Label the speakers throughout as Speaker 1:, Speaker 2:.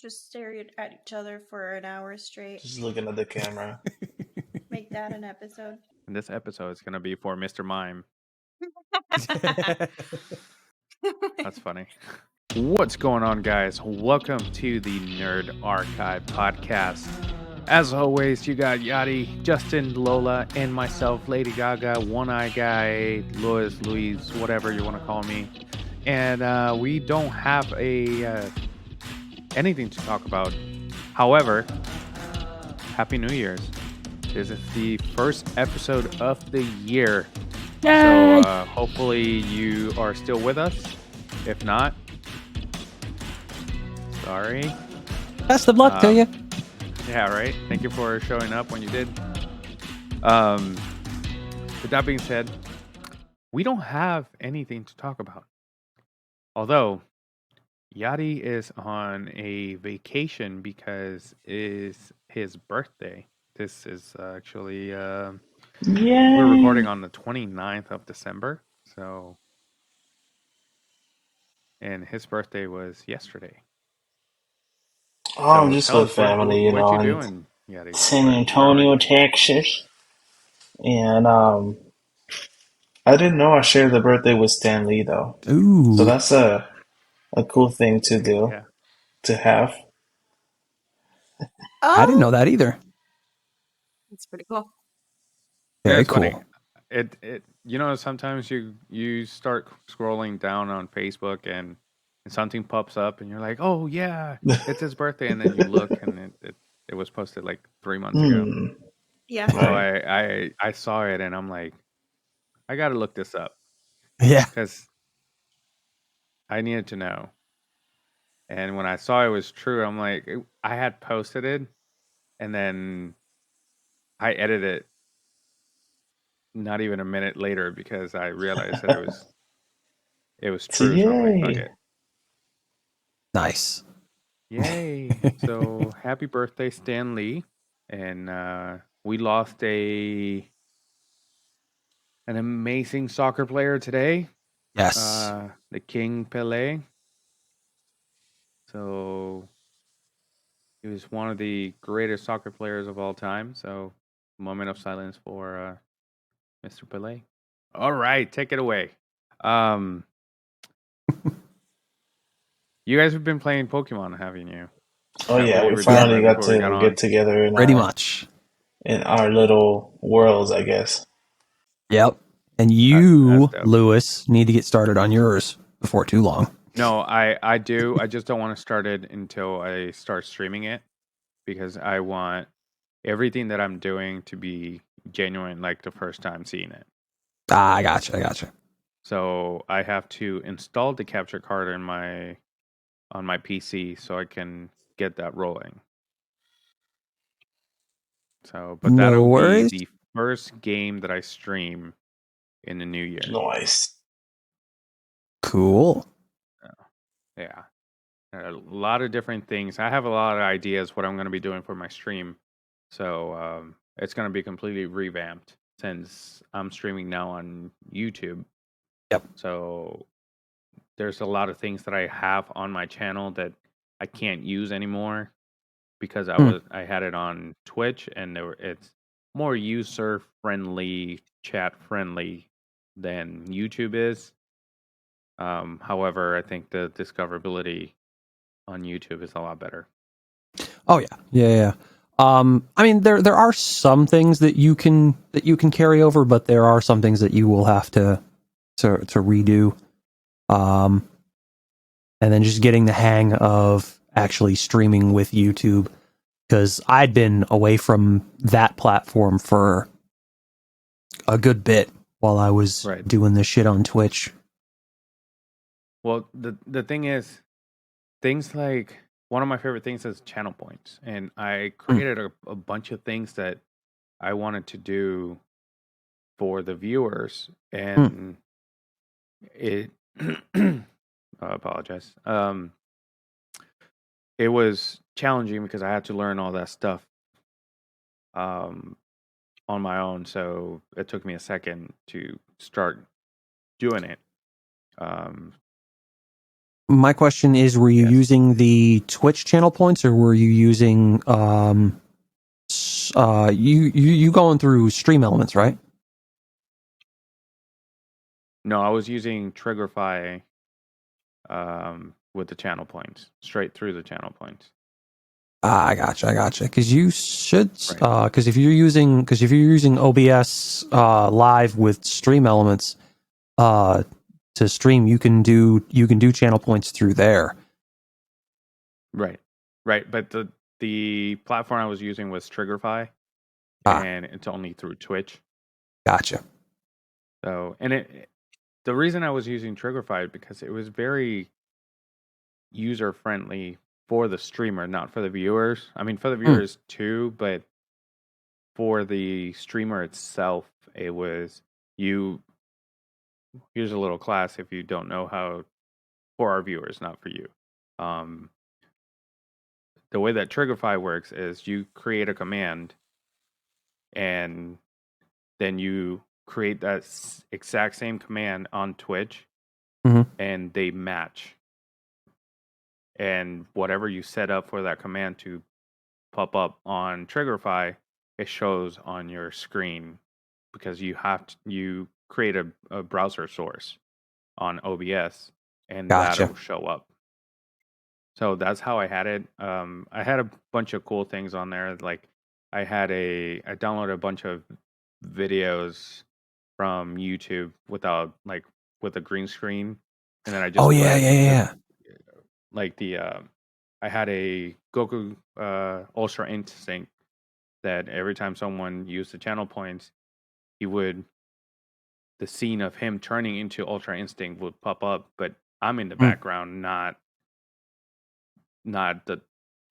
Speaker 1: Just stare at each other for an hour straight.
Speaker 2: Just looking at the camera.
Speaker 1: Make that an episode.
Speaker 3: And this episode is going to be for Mr. Mime. That's funny. What's going on, guys? Welcome to the Nerd Archive podcast. As always, you got Yachty, Justin, Lola, and myself, Lady Gaga, One Eye Guy, Louise, whatever you want to call me. And we don't have anything to talk about. However, Happy New Year's. This is the first episode of the year.
Speaker 4: Yay!
Speaker 3: So hopefully you are still with us. If not, sorry.
Speaker 4: Best of luck to you.
Speaker 3: Yeah, right. Thank you for showing up when you did. With that being said, we don't have anything to talk about. Although, Yachty is on a vacation because it's his birthday. This is actually, we're recording on the 29th of December. So, and his birthday was yesterday.
Speaker 2: Oh, I'm
Speaker 3: So
Speaker 2: just
Speaker 3: tell
Speaker 2: with
Speaker 3: us
Speaker 2: family, you
Speaker 3: what
Speaker 2: know,
Speaker 3: you
Speaker 2: in
Speaker 3: doing, Yachty?
Speaker 2: San
Speaker 3: Where are
Speaker 2: Antonio,
Speaker 3: you?
Speaker 2: Texas. And I didn't know I shared the birthday with Stan Lee though.
Speaker 4: Ooh.
Speaker 2: So that's a cool thing to do,
Speaker 3: Yeah.
Speaker 2: to have.
Speaker 4: I didn't know that either.
Speaker 1: That's pretty cool.
Speaker 4: Very
Speaker 3: it's
Speaker 4: cool.
Speaker 3: funny. It sometimes you start scrolling down on Facebook and something pops up and you're like, oh yeah, it's his birthday, and then you look and it was posted like 3 months ago.
Speaker 1: Yeah.
Speaker 3: So
Speaker 2: Right.
Speaker 3: I saw it and I'm like, I gotta look this up
Speaker 4: Yeah.
Speaker 3: because I needed to know. And when I saw it was true, I'm like, I had posted it and then I edited it not even a minute later because I realized that it was
Speaker 2: So
Speaker 3: true. So I'm like, fuck
Speaker 2: yay.
Speaker 3: it.
Speaker 4: Nice.
Speaker 3: Yay. So happy birthday, Stan Lee. And we lost an amazing soccer player today.
Speaker 4: Yes.
Speaker 3: The King Pelé. So he was one of the greatest soccer players of all time. So moment of silence for Mr. Pelé. All right, take it away. You guys have been playing Pokemon, haven't you?
Speaker 2: Oh
Speaker 3: What
Speaker 2: yeah,
Speaker 3: we
Speaker 2: we
Speaker 3: were doing
Speaker 2: finally
Speaker 3: right
Speaker 2: got
Speaker 3: before we got
Speaker 2: to
Speaker 3: on.
Speaker 2: get together in
Speaker 4: Pretty much.
Speaker 2: in our little worlds, I guess.
Speaker 4: Yep. And
Speaker 3: That's
Speaker 4: you,
Speaker 3: dope.
Speaker 4: Lewis, need to get started on yours before too long.
Speaker 3: No, I do. I just don't want to start it until I start streaming it because I want everything that I'm doing to be genuine, like the first time seeing it.
Speaker 4: I gotcha.
Speaker 3: So I have to install the capture card on my PC so I can get that rolling. So, but
Speaker 4: No
Speaker 3: that'll be
Speaker 4: worries.
Speaker 3: the first game that I stream in the new year.
Speaker 2: Nice.
Speaker 4: Cool.
Speaker 3: Yeah. A lot of different things. I have a lot of ideas what I'm going to be doing for my stream. So it's going to be completely revamped since I'm streaming now on YouTube.
Speaker 4: Yep.
Speaker 3: So there's a lot of things that I have on my channel that I can't use anymore because I had it on Twitch and it's more user friendly, chat friendly than YouTube is. However, I think the discoverability on YouTube is a lot better.
Speaker 4: Oh yeah. I mean, there are some things that you can carry over, but there are some things that you will have to redo. And then just getting the hang of actually streaming with YouTube, because I'd been away from that platform for a good bit while I was doing this shit on Twitch.
Speaker 3: Well, the thing is, things like one of my favorite things is channel points, and I created a bunch of things that I wanted to do for the viewers, and it I apologize. It was challenging because I had to learn all that stuff on my own, so it took me a second to start doing it.
Speaker 4: My question is, were you
Speaker 3: Yes.
Speaker 4: using the Twitch channel points, or were you using you going through Stream Elements, right?
Speaker 3: No, I was using Triggerify with the channel points, straight through the channel points.
Speaker 4: I gotcha. Because you should,
Speaker 3: Right.
Speaker 4: because if you're using OBS live with Stream Elements to stream, you can do channel points through there.
Speaker 3: Right. Right. But the platform I was using was Triggerify,
Speaker 4: Ah,
Speaker 3: and it's only through Twitch.
Speaker 4: gotcha.
Speaker 3: So, and the reason I was using Triggerify is because it was very user friendly for the streamer, not for the viewers. I mean, for the viewers too, but for the streamer itself, it was you. Here's a little class if you don't know how, for our viewers, not for you. Um, the way that Triggerify works is you create a command and then you create that exact same command on Twitch
Speaker 4: Mhm.
Speaker 3: and they match. And whatever you set up for that command to pop up on Triggerify, it shows on your screen because you create a browser source on OBS and
Speaker 4: Gotcha.
Speaker 3: that'll show up. So that's how I had it. I had a bunch of cool things on there. Like I downloaded a bunch of videos from YouTube with a green screen, and then I
Speaker 4: Oh
Speaker 3: just
Speaker 4: yeah,
Speaker 3: put
Speaker 4: yeah, yeah.
Speaker 3: like the I had a Goku Ultra Instinct that every time someone used the channel points, he would the scene of him turning into Ultra Instinct would pop up, but I'm in the
Speaker 4: Mm,
Speaker 3: background, not the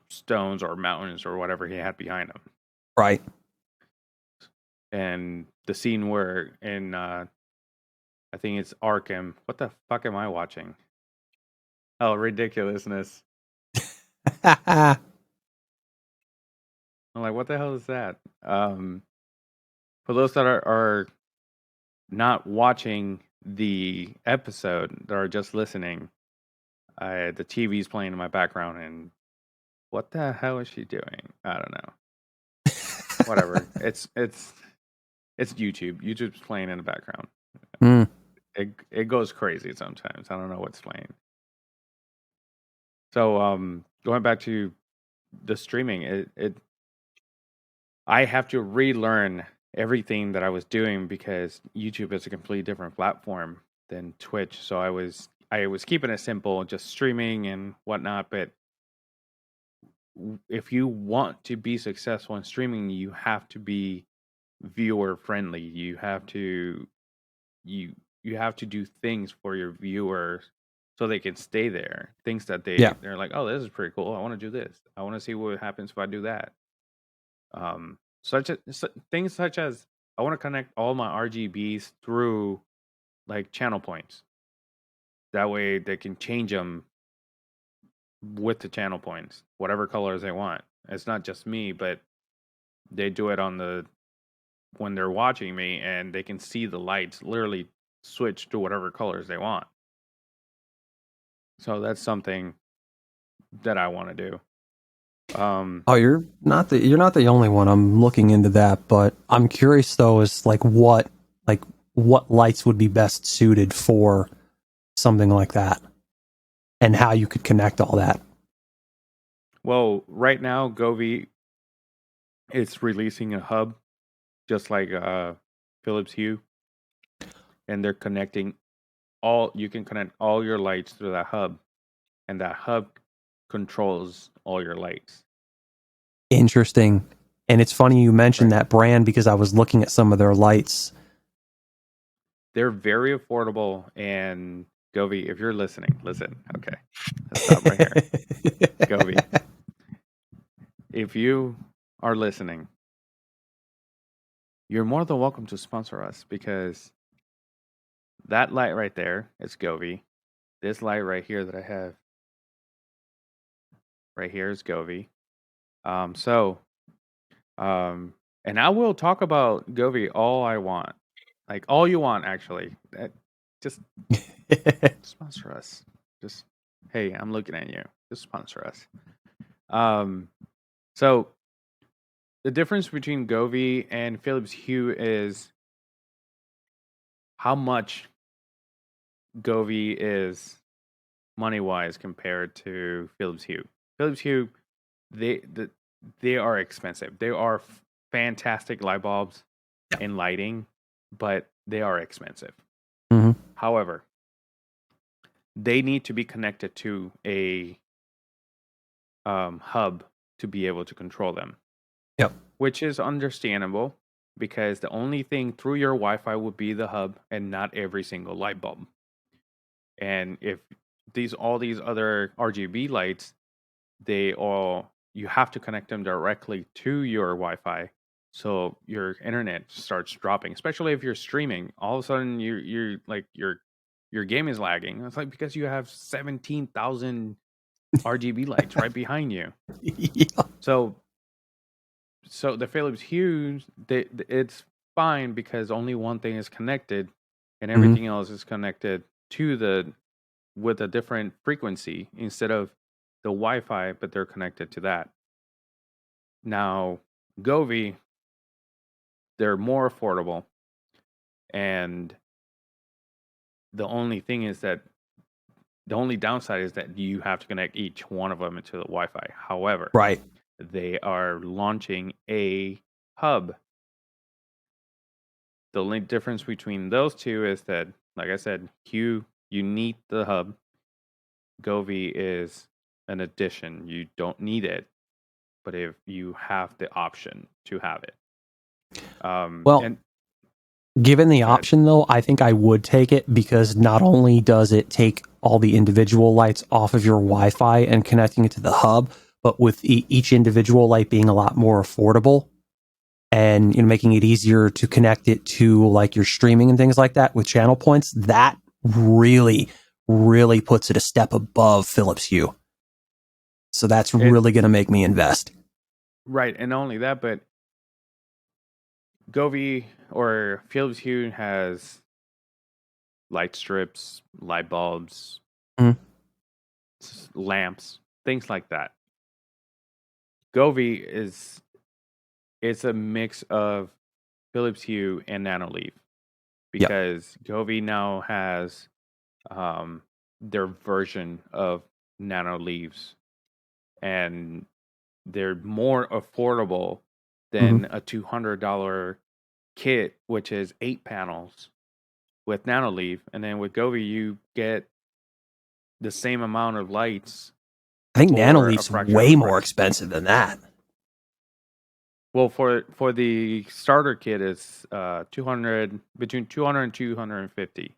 Speaker 3: stones or mountains or whatever he had behind him.
Speaker 4: right.
Speaker 3: And the scene where in I think it's Arkham. What the fuck am I watching? Oh, ridiculousness. I'm like, what the hell is that? For those that are not watching the episode, that are just listening, the TV's playing in my background, and what the hell is she doing? I don't know. Whatever. It's YouTube. YouTube's playing in the background.
Speaker 4: Mm.
Speaker 3: It goes crazy sometimes. I don't know what's playing. So going back to the streaming, it I have to relearn everything that I was doing because YouTube is a completely different platform than Twitch. So I was keeping it simple, just streaming and whatnot. But if you want to be successful in streaming, you have to be viewer friendly. You you have to do things for your viewers so they can stay there. Things that
Speaker 4: Yeah.
Speaker 3: they're like, oh, this is pretty cool. I want to do this. I want to see what happens if I do that. Things such as I want to connect all my RGBs through like channel points. That way they can change them with the channel points, whatever colors they want. It's not just me, but they do it on the when they're watching me and they can see the lights literally switch to whatever colors they want. So that's something that I want to do.
Speaker 4: Oh, you're not the only one. I'm looking into that, but I'm curious though, is like what lights would be best suited for something like that, and how you could connect all that.
Speaker 3: Well, right now Govi it's releasing a hub just like Philips Hue, and they're connecting all. You can connect all your lights through that hub, and that hub controls all your lights.
Speaker 4: Interesting. And it's funny you mentioned
Speaker 3: Right?
Speaker 4: that brand because I was looking at some of their lights.
Speaker 3: They're very affordable. And Govi, if you're listening, listen. Okay, let's stop right here. Govi, if you are listening, you're more than welcome to sponsor us because that light right there is Govi. This light right here that I have right here is Govi. So and I will talk about Govi all I want. Like all you want actually. Just sponsor us. Just Hey, I'm looking at you. Just sponsor us. So the difference between Govee and Philips Hue is how much Govee is money wise compared to Philips Hue. Philips Hue, they the, they are expensive. They are fantastic light bulbs
Speaker 4: Yeah.
Speaker 3: and lighting, but they are expensive.
Speaker 4: Mm-hmm.
Speaker 3: However, they need to be connected to a hub to be able to control them,
Speaker 4: Yep.
Speaker 3: which is understandable because the only thing through your Wi-Fi would be the hub and not every single light bulb. And if all these other RGB lights, you have to connect them directly to your Wi-Fi, so your internet starts dropping. Especially if you're streaming, all of a sudden you're like your game is lagging. It's like because you have 17,000 RGB lights right behind you.
Speaker 4: Yeah.
Speaker 3: So the Philips Hue, it's fine because only one thing is connected, and
Speaker 4: Mm-hmm.
Speaker 3: everything else is connected with a different frequency instead of the Wi-Fi, but they're connected to that. Now, Govee, they're more affordable, and the only thing is that the only downside is that you have to connect each one of them into the Wi-Fi. However,
Speaker 4: Right.
Speaker 3: they are launching a hub. The only difference between those two is that, like I said, you need the hub. Govee is an addition. You don't need it, but if you have the option to have it.
Speaker 4: Well,
Speaker 3: And
Speaker 4: given the
Speaker 3: go ahead.
Speaker 4: option, though, I think I would take it because not only does it take all the individual lights off of your Wi-Fi and connecting it to the hub, but with each individual light being a lot more affordable and making it easier to connect it to like your streaming and things like that with channel points, that really, really puts it a step above Philips Hue. So that's
Speaker 3: It
Speaker 4: really going to make me invest.
Speaker 3: right, and not only that, but Govee or Philips Hue has light strips, light bulbs,
Speaker 4: Mhm.
Speaker 3: lamps, things like that. Govee is it's a mix of Philips Hue and Nanoleaf
Speaker 4: Yep.
Speaker 3: because Govee now has their version of Nanoleaves, and they're more affordable
Speaker 4: Mm-hmm.
Speaker 3: than a $200 kit, which is 8 panels with Nanoleaf, and then with Govee you get the same amount of lights
Speaker 4: I think
Speaker 3: for a
Speaker 4: Nanoleaf's
Speaker 3: fraction of the
Speaker 4: way more
Speaker 3: price.
Speaker 4: expensive than that.
Speaker 3: Well, for the starter kit, it's 200 between 200 and 250,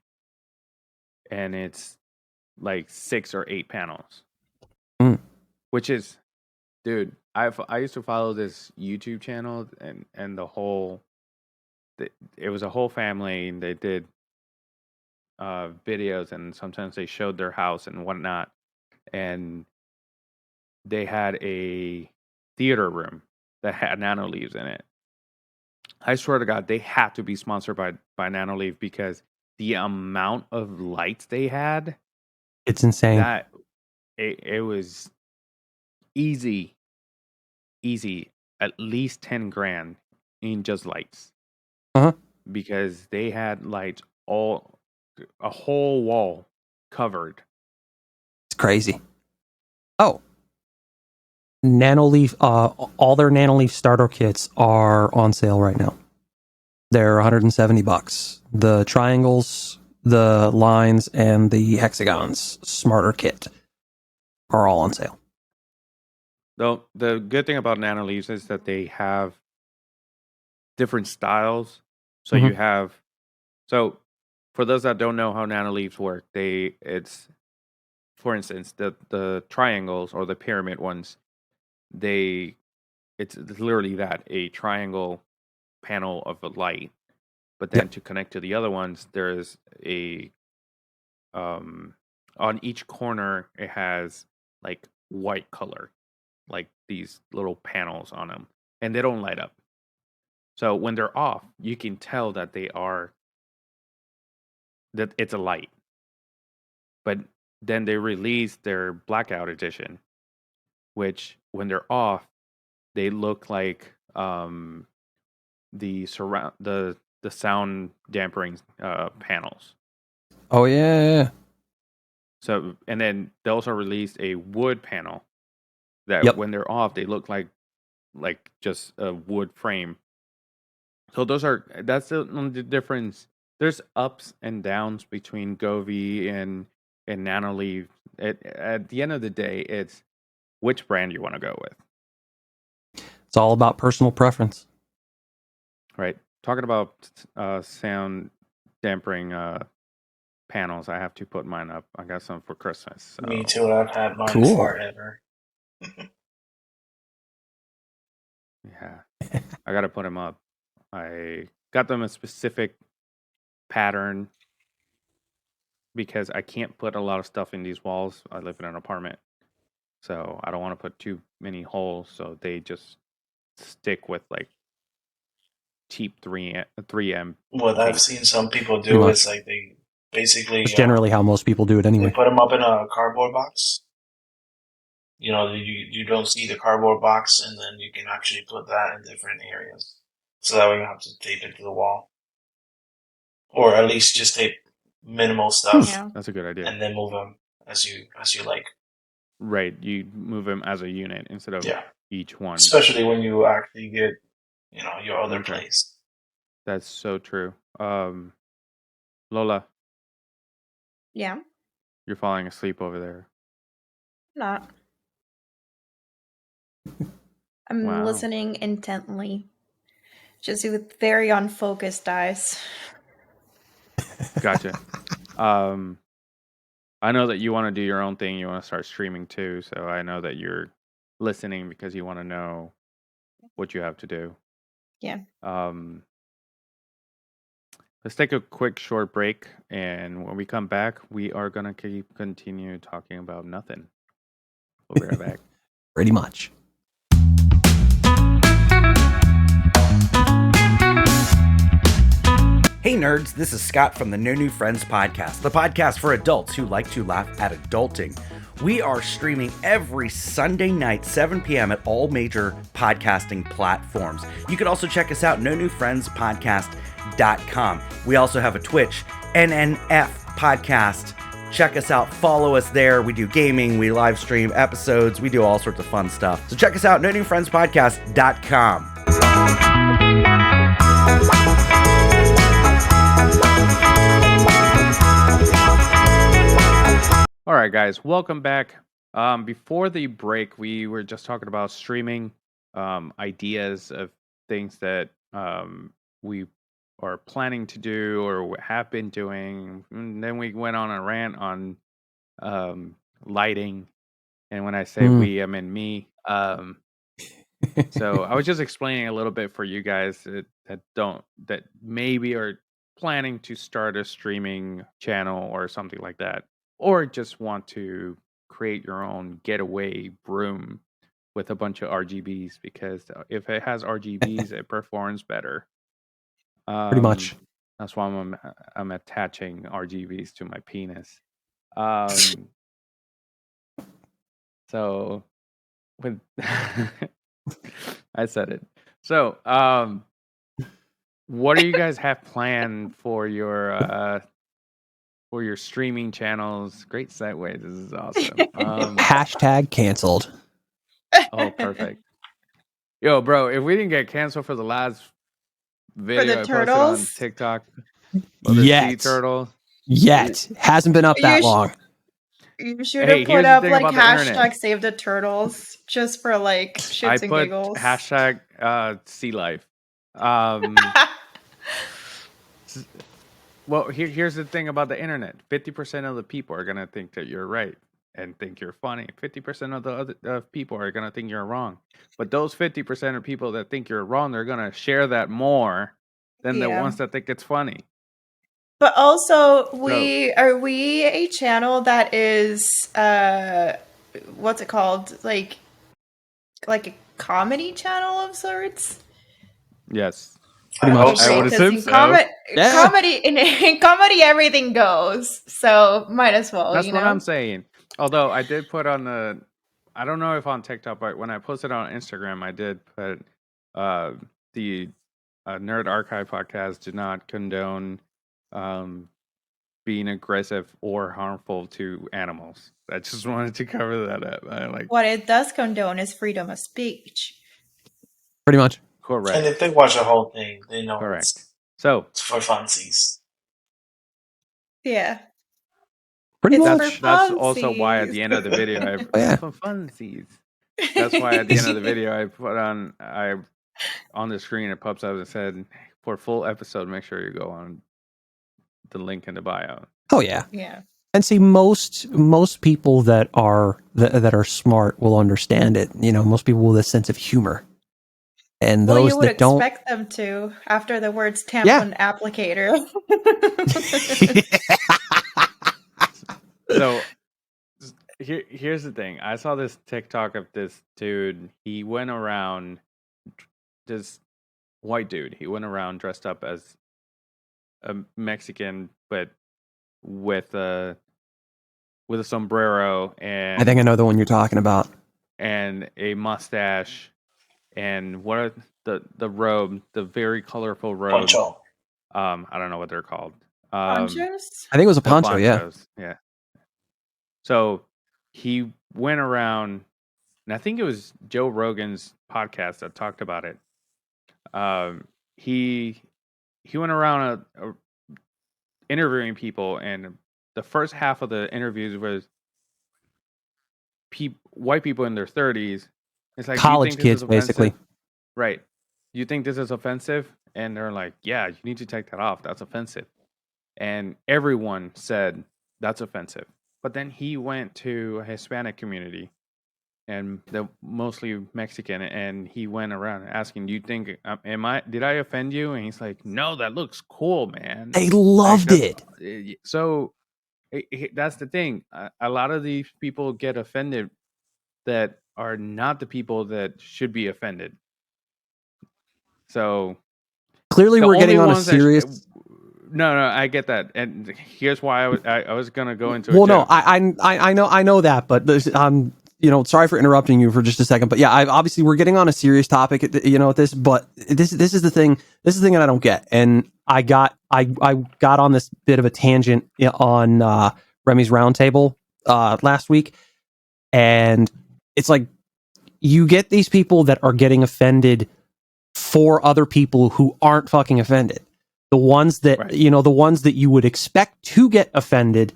Speaker 3: and it's like 6 or 8 panels,
Speaker 4: Mm.
Speaker 3: which is, dude. I used to follow this YouTube channel, and it was a whole family, and they did videos, and sometimes they showed their house and whatnot, and they had a theater room that had Nanoleaves in it. I swear to God, they had to be sponsored by Nanoleaf because the amount of lights they had,
Speaker 4: It's insane.
Speaker 3: that it was easy, at least 10 grand in just lights,
Speaker 4: Uh-huh.
Speaker 3: because they had lights all a whole wall covered.
Speaker 4: It's crazy. Oh, Nanoleaf, all their Nanoleaf starter kits are on sale right now. They're $170. The triangles, the lines, and the hexagons smarter kit are all on sale.
Speaker 3: Though the good thing about Nanoleaves is that they have different styles. So
Speaker 4: Mm-hmm.
Speaker 3: you have so for those that don't know how Nanoleaves work, it's for instance the triangles or the pyramid ones, it's literally that, a triangle panel of a light, but then
Speaker 4: Yep.
Speaker 3: to connect to the other ones there's a on each corner it has like white color, like these little panels on them, and they don't light up. So when they're off, you can tell that it's a light. But then they released their Blackout Edition, which when they're off, they look like the sound dampening panels.
Speaker 4: Oh yeah.
Speaker 3: So, and then they also released a wood panel that
Speaker 4: Yep.
Speaker 3: when they're off, they look like just a wood frame. So that's the difference. There's ups and downs between Govee and Nanoleaf. At the end of the day, it's which brand you want to go with,
Speaker 4: It's all about personal preference.
Speaker 3: right? Talking about sound dampening panels, I have to put mine up. I got some for Christmas. So.
Speaker 2: Me too. I've had mine
Speaker 4: Cool.
Speaker 2: forever.
Speaker 3: Yeah, I got to put them up. I got them a specific pattern because I can't put a lot of stuff in these walls. I live in an apartment, so I don't want to put too many holes. So they just stick with like cheap 3M
Speaker 2: What I've
Speaker 3: tape.
Speaker 2: seen some people
Speaker 4: Pretty
Speaker 2: do
Speaker 4: much.
Speaker 2: is like they basically
Speaker 4: It's generally how most people do it
Speaker 2: they
Speaker 4: anyway.
Speaker 2: put them up in a cardboard box. You know, you don't see the cardboard box, and then you can actually put that in different areas. So that way you don't have to tape it to the wall, or at least just tape minimal stuff,
Speaker 1: Yeah.
Speaker 3: That's a good idea.
Speaker 2: and then move them as you like.
Speaker 3: Right, you move them as a unit instead of
Speaker 2: Yeah,
Speaker 3: each one.
Speaker 2: especially when you actually get, your other
Speaker 3: Okay.
Speaker 2: place.
Speaker 3: That's so true. Lola,
Speaker 1: Yeah.
Speaker 3: you're falling asleep over there.
Speaker 1: Not. I'm
Speaker 3: Wow.
Speaker 1: listening intently. Just with very unfocused eyes.
Speaker 3: Gotcha. I know that you want to do your own thing. You want to start streaming too. So I know that you're listening because you want to know what you have to do.
Speaker 1: Yeah.
Speaker 3: Let's take a quick short break, and when we come back, we are gonna continue talking about nothing. We'll be right back.
Speaker 4: Pretty much.
Speaker 5: Hey nerds, this is Scott from the No New Friends podcast, the podcast for adults who like to laugh at adulting. We are streaming every Sunday night, 7 p.m. at all major podcasting platforms. You can also check us out, nonewfriendspodcast.com. We also have a Twitch, NNF podcast. Check us out, follow us there. We do gaming, we live stream episodes, we do all sorts of fun stuff. So check us out, nonewfriendspodcast.com.
Speaker 3: All right, guys, welcome back. Before the break, we were just talking about streaming, ideas of things that we are planning to do or have been doing. And then we went on a rant on lighting, and when I say we, I mean me. So I was just explaining a little bit for you guys that maybe are planning to start a streaming channel or something like that, or just want to create your own getaway room with a bunch of RGBs, because if it has RGBs, it performs better.
Speaker 4: Pretty much.
Speaker 3: That's why I'm attaching RGBs to my penis. So with I said it. So, what do you guys have planned for your streaming channels? Great segue. This is awesome.
Speaker 4: Hashtag canceled.
Speaker 3: Oh, perfect. Yo, bro, if we didn't get canceled for the last video I posted on
Speaker 1: turtles?
Speaker 3: TikTok of the sea
Speaker 4: Yet.
Speaker 3: turtle,
Speaker 4: Yet. Hasn't been up
Speaker 1: You
Speaker 4: that
Speaker 1: sh-
Speaker 4: long.
Speaker 1: You should
Speaker 3: Hey,
Speaker 1: have
Speaker 3: here's
Speaker 1: put
Speaker 3: the
Speaker 1: up
Speaker 3: thing
Speaker 1: like
Speaker 3: about the internet.
Speaker 1: hashtag save the turtles just for like shits
Speaker 3: I
Speaker 1: and
Speaker 3: put
Speaker 1: giggles.
Speaker 3: hashtag sea life. Well, here's the thing about the internet. 50% of the people are gonna think that you're right and think you're funny. 50% of the other people are gonna think you're wrong. But those 50% of people that think you're wrong, they're gonna share that more than the
Speaker 1: Yeah.
Speaker 3: ones that think it's funny.
Speaker 1: But also, are we a channel that is what's it called? Like a comedy channel of sorts?
Speaker 3: Yes.
Speaker 4: Pretty
Speaker 2: I hope
Speaker 4: much.
Speaker 3: I would
Speaker 1: Agree,
Speaker 2: so.
Speaker 1: because
Speaker 3: assume so.
Speaker 4: Yeah.
Speaker 1: comedy in comedy everything goes, so might as well,
Speaker 3: That's
Speaker 1: you
Speaker 3: what
Speaker 1: know.
Speaker 3: I'm saying. Although I did put on the, I don't know if on TikTok, but when I posted on Instagram, I did put the Nerd Archive podcast did not condone um, being aggressive or harmful to animals. I just wanted to cover that up. I like
Speaker 1: What it does condone is freedom of speech.
Speaker 4: Pretty much.
Speaker 2: And if
Speaker 3: correct,
Speaker 2: they watch the whole thing, they know
Speaker 3: correct. So
Speaker 2: it's for funsies.
Speaker 1: Yeah,
Speaker 4: Pretty
Speaker 1: it's
Speaker 4: much.
Speaker 1: for
Speaker 3: that's also why at
Speaker 1: funsies.
Speaker 3: the end of the video I
Speaker 4: Oh, yeah.
Speaker 3: for funsies. That's why at the end of the video I put on the screen it pops up and said for full episode make sure you go on the link in the bio.
Speaker 4: Oh yeah.
Speaker 1: Yeah.
Speaker 4: And see, most people that are smart will understand it. You know, most people with a sense of humor, and
Speaker 1: Well, you
Speaker 4: those
Speaker 1: would
Speaker 4: that don't.
Speaker 1: expect them to after the words
Speaker 4: Yeah.
Speaker 1: tampon applicator.
Speaker 3: So here's the thing. I saw this TikTok of this dude. He went around, this white dude. He went around dressed up as a Mexican, but with a sombrero
Speaker 4: I think I
Speaker 3: and
Speaker 4: know the one you're talking about.
Speaker 3: a mustache and what are the robe, the very colorful robe.
Speaker 2: Poncho.
Speaker 3: I don't know what they're called.
Speaker 1: Ponchos?
Speaker 4: I think it was a
Speaker 3: The
Speaker 4: poncho. Yeah.
Speaker 3: ponchos. Yeah. So he went around, and I think it was Joe Rogan's podcast that talked about it. He went around interviewing people, and the first half of the interviews was white people in their 30s. It's like, do you
Speaker 4: College
Speaker 3: think this is
Speaker 4: kids,
Speaker 3: offensive?
Speaker 4: basically.
Speaker 3: Right. You think this is offensive? And they're like, yeah, you need to take that off. That's offensive. And everyone said that's offensive. But then he went to a Hispanic community and the mostly Mexican, and he went around asking, "Do you think did I offend you?" And he's like, "No, that looks cool, man."
Speaker 4: They
Speaker 3: Like
Speaker 4: loved
Speaker 3: that's
Speaker 4: it.
Speaker 3: so. That's the thing. A lot of these people get offended that are not the people that should be offended. So
Speaker 4: Clearly,
Speaker 3: the
Speaker 4: we're
Speaker 3: only
Speaker 4: getting on a
Speaker 3: ones that
Speaker 4: serious.
Speaker 3: no, I get that, and here's why I was gonna go into
Speaker 4: Well,
Speaker 3: a
Speaker 4: no,
Speaker 3: joke.
Speaker 4: I know that, but sorry for interrupting you for just a second, but yeah, obviously we're getting on a serious topic, at this, but this is the thing. This is the thing that I don't get, and I got on this bit of a tangent on Remy's Roundtable last week, and it's like you get these people that are getting offended for other people who aren't fucking offended. The ones that
Speaker 3: Right.
Speaker 4: the ones that you would expect to get offended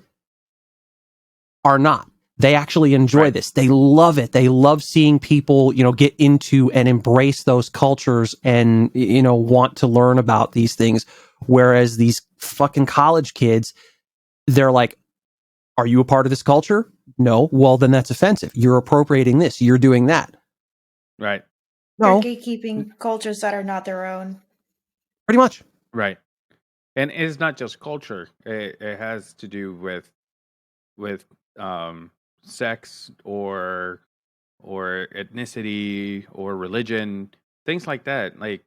Speaker 4: are not. They actually enjoy
Speaker 3: Right.
Speaker 4: this. They love it. They love seeing people, get into and embrace those cultures and, want to learn about these things. Whereas these fucking college kids, they're like, are you a part of this culture? No. Well, then that's offensive. You're appropriating this. You're doing that.
Speaker 3: Right.
Speaker 1: They're
Speaker 4: No,
Speaker 1: gatekeeping cultures that are not their own.
Speaker 4: pretty much.
Speaker 3: Right. And it's not just culture. It has to do with sex or ethnicity or religion, things like that. Like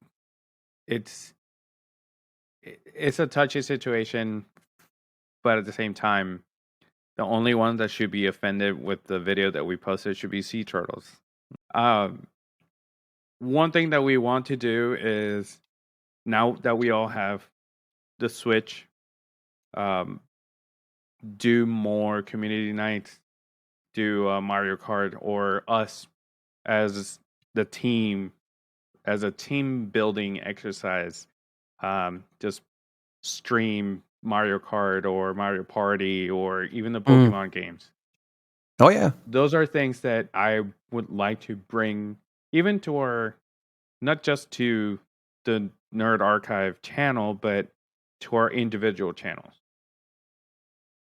Speaker 3: it's it's a touchy situation, but at the same time, the only ones that should be offended with the video that we posted should be sea turtles. Um, one thing that we want to do is now that we all have the Switch, um, do more community nights, do Mario Kart, or us as the team, as a team building exercise, just stream Mario Kart or Mario Party or even the Pokemon games.
Speaker 4: Oh yeah.
Speaker 3: Those are things that I would like to bring even to our, not just to the Nerd Archive channel, but to our individual channels.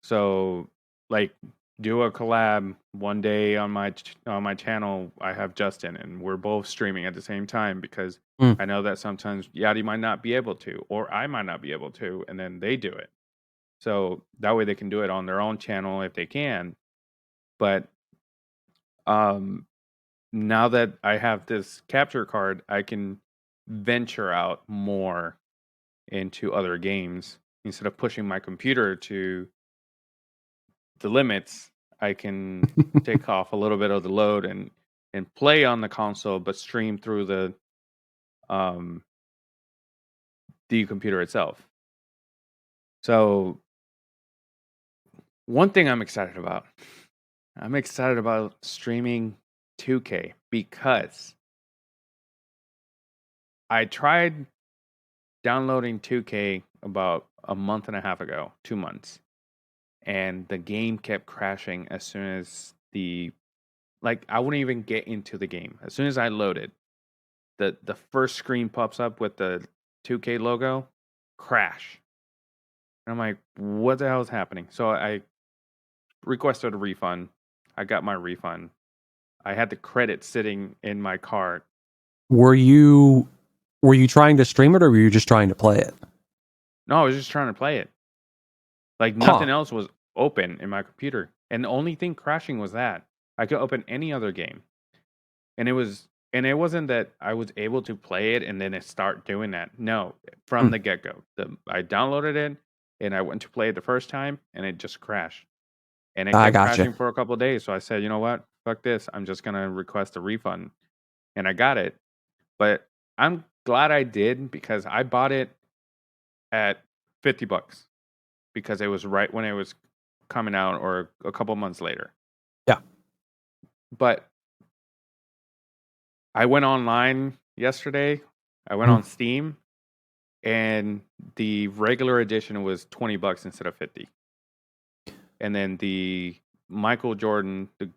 Speaker 3: So, like, do a collab one day on my channel. I have Justin, and we're both streaming at the same time because I know that sometimes Yadi might not be able to, or I might not be able to, and then they do it. So that way they can do it on their own channel if they can. But now that I have this capture card, I can venture out more into other games instead of pushing my computer to the limits. I can take off a little bit of the load and play on the console, but stream through the computer itself. So one thing I'm excited about streaming 2K because I tried downloading 2K about a month and a half ago, 2 months, and the game kept crashing as soon as I wouldn't even get into the game. As soon as I loaded, the first screen pops up with the 2K logo, crash. And I'm like, what the hell is happening? So I requested a refund. I got my refund. I had the credit sitting in my cart.
Speaker 4: Were you trying to stream it, or were you just trying to play it?
Speaker 3: No, I was just trying to play it. Like nothing else was open in my computer. And the only thing crashing was that. I could open any other game. And it wasn't that I was able to play it and then it start doing that. No, from the get-go. I downloaded it and I went to play it the first time and it just crashed. And it kept crashing for a couple of days. So I said, you know what? Fuck this. I'm just going to request a refund. And I got it. But I'm glad I did because I bought it at $50 because it was right when it was coming out or a couple months later.
Speaker 4: Yeah.
Speaker 3: But I went online yesterday. I went on Steam and the regular edition was $20 instead of 50. And then the Michael Jordan, the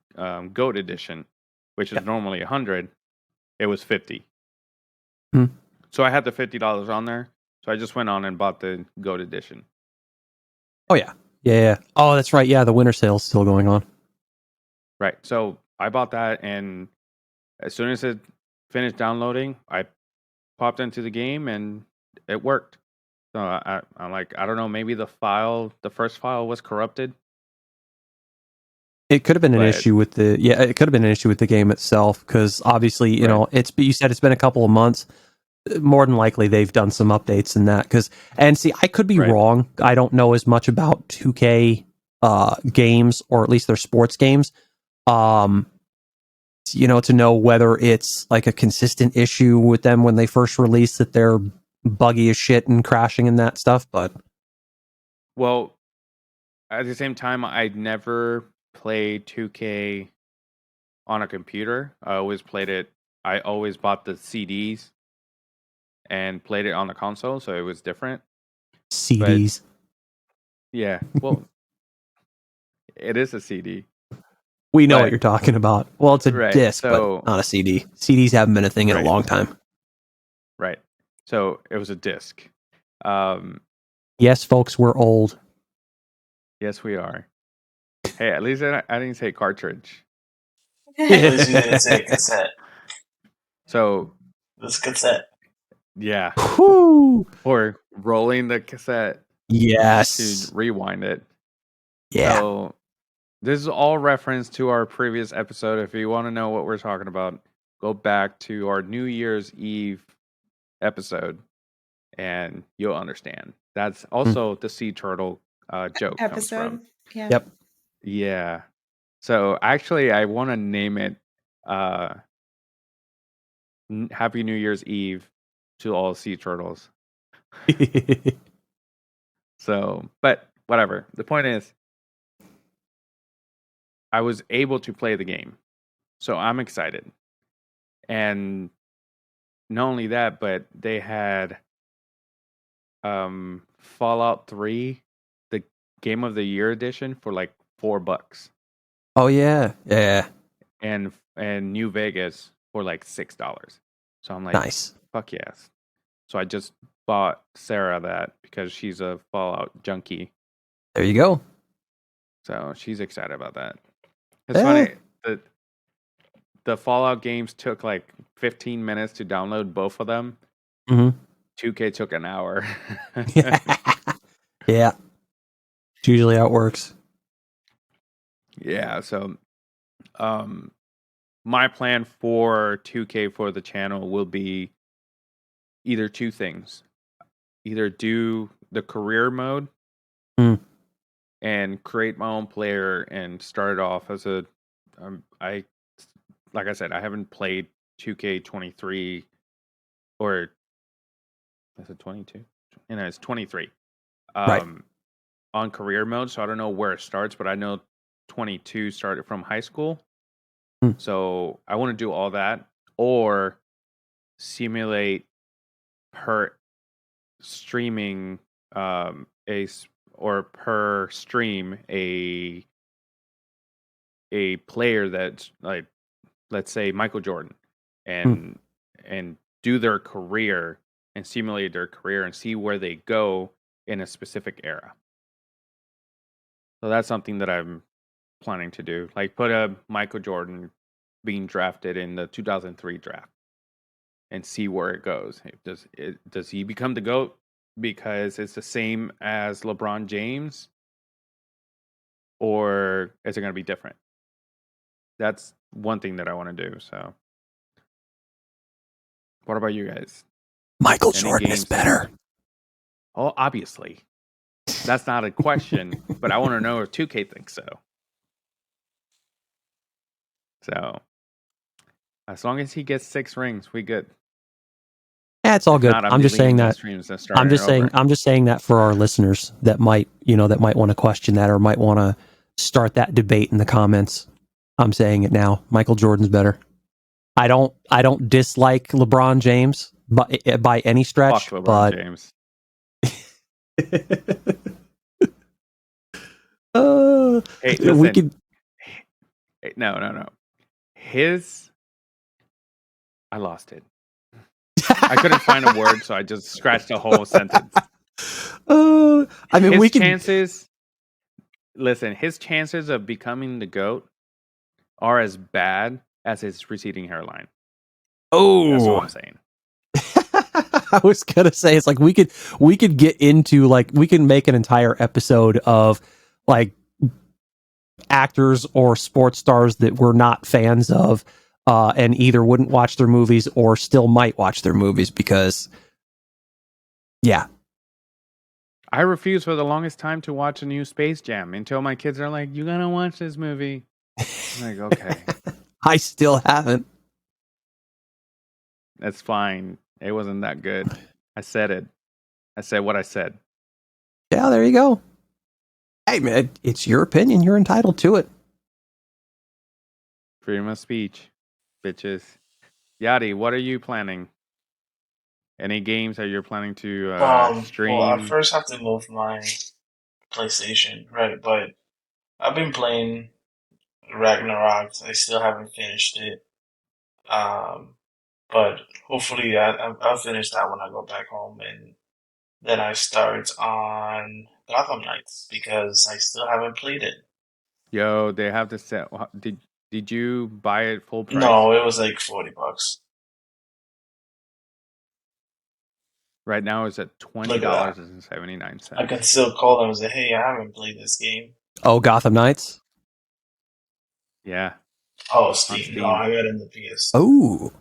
Speaker 3: GOAT edition, which is normally 100, it was 50. So I had the $50 on there. So I just went on and bought the GOAT edition.
Speaker 4: Oh yeah. Yeah. Oh, that's right. Yeah, the winter sale's still going on.
Speaker 3: Right. So I bought that, and as soon as it finished downloading, I popped into the game and it worked. So I'm like, I don't know, maybe the first file was corrupted.
Speaker 4: It could have been an issue with the game itself, because obviously, you know, you said it's been a couple of months. More than likely, they've done some updates in that. I could be wrong. I don't know as much about 2K games, or at least their sports games. To know whether it's like a consistent issue with them when they first release that they're buggy as shit and crashing and that stuff. But
Speaker 3: well, at the same time, I'd never played 2K on a computer. I always bought the CDs and played it on the console, so it was different.
Speaker 4: CDs.
Speaker 3: But, yeah, well, it is a CD.
Speaker 4: We know what you're talking about. Well, it's a disc, but not a CD. CDs haven't been a thing in a long time.
Speaker 3: Right. So it was a disc.
Speaker 4: Yes, folks, we're old.
Speaker 3: Yes, we are. Hey, at least I didn't say cartridge.
Speaker 2: At least you didn't say cassette.
Speaker 3: So
Speaker 2: this cassette.
Speaker 3: Yeah.
Speaker 4: Whew.
Speaker 3: Or rolling the cassette.
Speaker 4: Yes.
Speaker 3: To rewind it.
Speaker 4: Yeah.
Speaker 3: So this is all reference to our previous episode. If you want to know what we're talking about, go back to our New Year's Eve episode and you'll understand. That's also the sea turtle joke
Speaker 1: episode.
Speaker 3: Comes from.
Speaker 1: Yeah.
Speaker 4: Yep.
Speaker 3: Yeah. So actually, I want to name it Happy New Year's Eve to all sea turtles. So, but whatever. The point is, I was able to play the game. So I'm excited. And not only that, but they had Fallout 3, the Game of the Year edition, for like $4.
Speaker 4: Oh yeah. Yeah.
Speaker 3: And New Vegas for like $6. So I'm like,
Speaker 4: nice.
Speaker 3: Fuck yes. So I just bought Sarah that because she's a Fallout junkie.
Speaker 4: There you go.
Speaker 3: So she's excited about that. It's funny that the Fallout games took like 15 minutes to download both of them. 2K took an hour.
Speaker 4: Yeah. It's usually how it works.
Speaker 3: Yeah, so my plan for 2K for the channel will be either two things: either do the career mode
Speaker 4: Hmm.
Speaker 3: and create my own player and start it off as a I like I said, I haven't played 2K23 or is it 22? And it's 23.
Speaker 4: Right.
Speaker 3: On career mode, so I don't know where it starts, but I know 22 started from high school.
Speaker 4: Hmm.
Speaker 3: So I want to do all that or simulate per streaming or per stream a player that's like, let's say Michael Jordan,
Speaker 4: Hmm.
Speaker 3: and do their career and simulate their career and see where they go in a specific era. So that's something that I'm planning to do. Like put a Michael Jordan being drafted in the 2003 draft and see where it goes. Does he become the GOAT because it's the same as LeBron James, or is it going to be different? That's one thing that I want to do. So, what about you guys?
Speaker 4: Michael
Speaker 3: Any
Speaker 4: Jordan is
Speaker 3: games that you
Speaker 4: better.
Speaker 3: Oh, obviously. That's not a question, but I want to know if 2K thinks so. So, as long as he gets 6 rings, we good.
Speaker 4: Yeah, it's all
Speaker 3: If
Speaker 4: good.
Speaker 3: not, I'm
Speaker 4: I'm just saying
Speaker 3: deleting these
Speaker 4: that.
Speaker 3: streams and starting it over.
Speaker 4: I'm just saying that for our listeners that might want to question that or might want to start that debate in the comments. I'm saying it now. Michael Jordan's better. I don't dislike LeBron James by any stretch,
Speaker 3: Fuck LeBron
Speaker 4: but
Speaker 3: James. Hey,
Speaker 4: we
Speaker 3: listen.
Speaker 4: could.
Speaker 3: No. I lost it. I couldn't find a word, so I just scratched the whole sentence.
Speaker 4: I mean, we could.
Speaker 3: His chances of becoming the GOAT are as bad as his receding hairline. That's all I'm saying.
Speaker 4: I was gonna say it's like we could get into like we can make an entire episode of like actors or sports stars that we're not fans of, and either wouldn't watch their movies or still might watch their movies because, yeah.
Speaker 3: I refuse for the longest time to watch a new Space Jam until my kids are like, "You gotta watch this movie." I'm like, okay,
Speaker 4: I still haven't.
Speaker 3: that's fine. It wasn't that good. I said it. I said what I said.
Speaker 4: Yeah, there you go. Hey man, it's your opinion. You're entitled to it.
Speaker 3: Freedom of speech, bitches. Yadi, what are you planning? Any games that you're planning to
Speaker 2: Well, I
Speaker 3: stream?
Speaker 2: first have to move my PlayStation, right? But I've been playing Ragnarok. I still haven't finished it. Um, but hopefully I'll finish that when I go back home, and then I start on Gotham Knights because I still haven't played it.
Speaker 3: Yo, they have the set. Did you buy it full price?
Speaker 2: No, it was like $40.
Speaker 3: Right now it's at
Speaker 2: Look at that.
Speaker 3: $20.79.
Speaker 2: I can still call them and say, "Hey, I haven't played this game."
Speaker 4: Oh, Gotham Knights.
Speaker 3: Yeah,
Speaker 2: Oh,
Speaker 3: on
Speaker 2: Steam. No,
Speaker 3: Steam.
Speaker 2: I got it in the PS,
Speaker 4: Oh,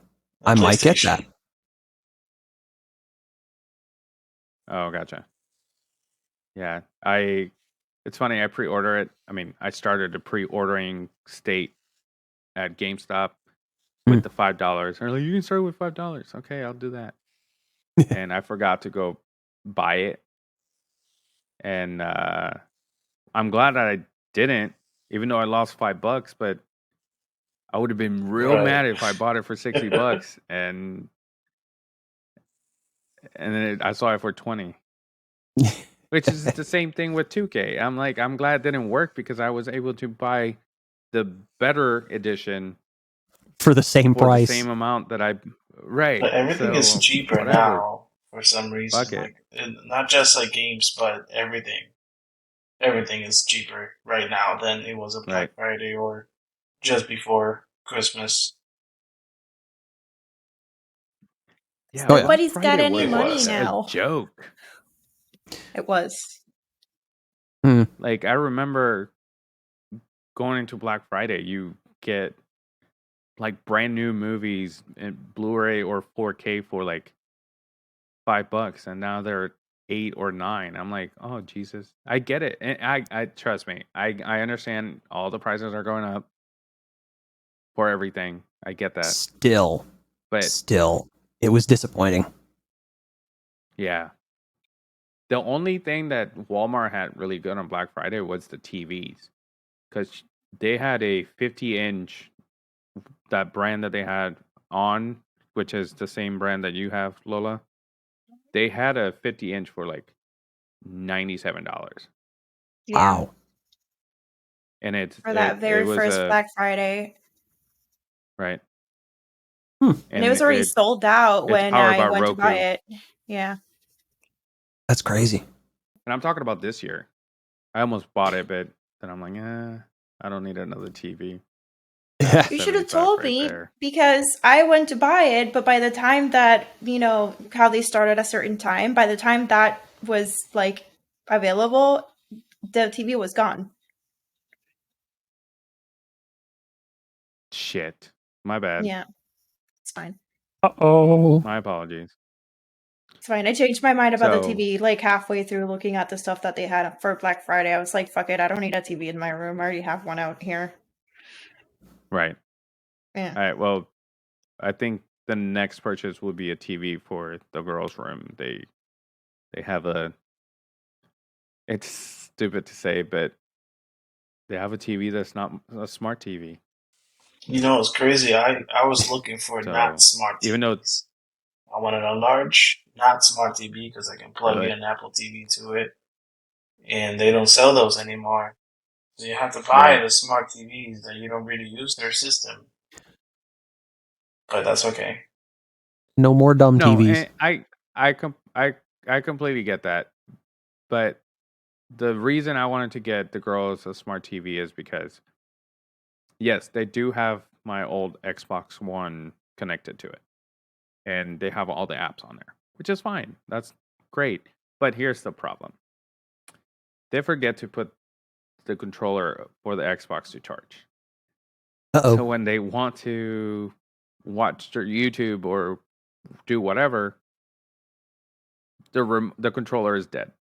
Speaker 2: the
Speaker 4: I might get that.
Speaker 2: PlayStation.
Speaker 3: Oh, gotcha. Yeah, it's funny. I pre-order it. I mean, I started a pre-ordering state at GameStop with the $5. They're like, you can start with $5. Okay, I'll do that. And I forgot to go buy it, and I'm glad that I didn't, even though I lost $5. But I would have been real
Speaker 2: Right.
Speaker 3: mad if I bought it for $60, and then I saw it for 20. Which is the same thing with 2K. I'm like, I'm glad it didn't work because I was able to buy the better edition
Speaker 4: For the same
Speaker 3: for the
Speaker 4: price.
Speaker 3: same amount that I right.
Speaker 2: But everything is
Speaker 3: So
Speaker 2: cheaper
Speaker 3: whatever.
Speaker 2: now for some reason.
Speaker 3: Fuck it.
Speaker 2: Like, not just like games, but everything. Everything is cheaper right now than it was on Black
Speaker 3: Right.
Speaker 2: Friday or just before Christmas.
Speaker 3: Yeah,
Speaker 4: Oh, yeah.
Speaker 3: Black
Speaker 1: Nobody's got
Speaker 3: Friday
Speaker 1: any
Speaker 2: It
Speaker 3: was
Speaker 1: money
Speaker 2: was.
Speaker 3: a
Speaker 1: now.
Speaker 3: joke.
Speaker 1: It was.
Speaker 3: Like I remember going into Black Friday, you get like brand new movies in Blu-ray or 4K for like $5, and now they're 8 or 9. I'm like, oh Jesus, I get it. And I trust me. I understand all the prices are going up for everything. I get that.
Speaker 4: Still,
Speaker 3: But
Speaker 4: it was disappointing.
Speaker 3: yeah. The only thing that Walmart had really good on Black Friday was the TVs. Because they had a 50-inch, that brand that they had on, which is the same brand that you have, Lola. They had a 50-inch for like $97.
Speaker 1: Yeah.
Speaker 4: Wow.
Speaker 3: And
Speaker 1: For that
Speaker 3: it
Speaker 1: very
Speaker 3: was
Speaker 1: first
Speaker 3: a
Speaker 1: Black Friday.
Speaker 3: right.
Speaker 1: And it
Speaker 3: And
Speaker 1: was already sold out
Speaker 3: it's
Speaker 1: when
Speaker 3: powered
Speaker 1: I
Speaker 3: by
Speaker 1: went to buy
Speaker 3: Roku.
Speaker 1: it. Yeah.
Speaker 4: That's crazy.
Speaker 3: And I'm talking about this year. I almost bought it, but then I'm like, I don't need another TV.
Speaker 4: Yeah.
Speaker 1: You should have
Speaker 3: 75
Speaker 1: told
Speaker 3: right
Speaker 1: me
Speaker 3: there.
Speaker 1: because I went to buy it, but by the time that, how they start at a certain time, by the time that was like available, the TV was gone.
Speaker 3: Shit. My bad.
Speaker 1: Yeah. It's fine.
Speaker 4: Uh-oh.
Speaker 3: My apologies.
Speaker 1: It's fine. I changed my mind about the
Speaker 3: So,
Speaker 1: TV like halfway through looking at the stuff that they had for Black Friday. I was like, fuck it. I don't need a TV in my room. I already have one out here.
Speaker 3: right.
Speaker 1: Yeah.
Speaker 3: All right. Well, I think the next purchase will be a TV for the girls' room. They have a. It's stupid to say, but they have a TV that's not a smart TV.
Speaker 2: You know, it's crazy. I was looking for not
Speaker 3: So
Speaker 2: smart
Speaker 3: even though
Speaker 2: TVs. I wanted a large, not smart TV because I can plug in
Speaker 3: really
Speaker 2: an Apple TV to it, and they don't sell those anymore. So you have to buy
Speaker 3: right,
Speaker 2: the smart TVs that you don't really use their system. But that's okay.
Speaker 4: No more dumb
Speaker 3: no,
Speaker 4: TVs.
Speaker 3: and I completely get that, but the reason I wanted to get the girls a smart TV is because yes, they do have my old Xbox One connected to it, and they have all the apps on there, which is fine. That's great. But here's the problem: they forget to put the controller for the Xbox to charge.
Speaker 4: Uh-oh.
Speaker 3: So when they want to watch their YouTube or do whatever, the controller is dead.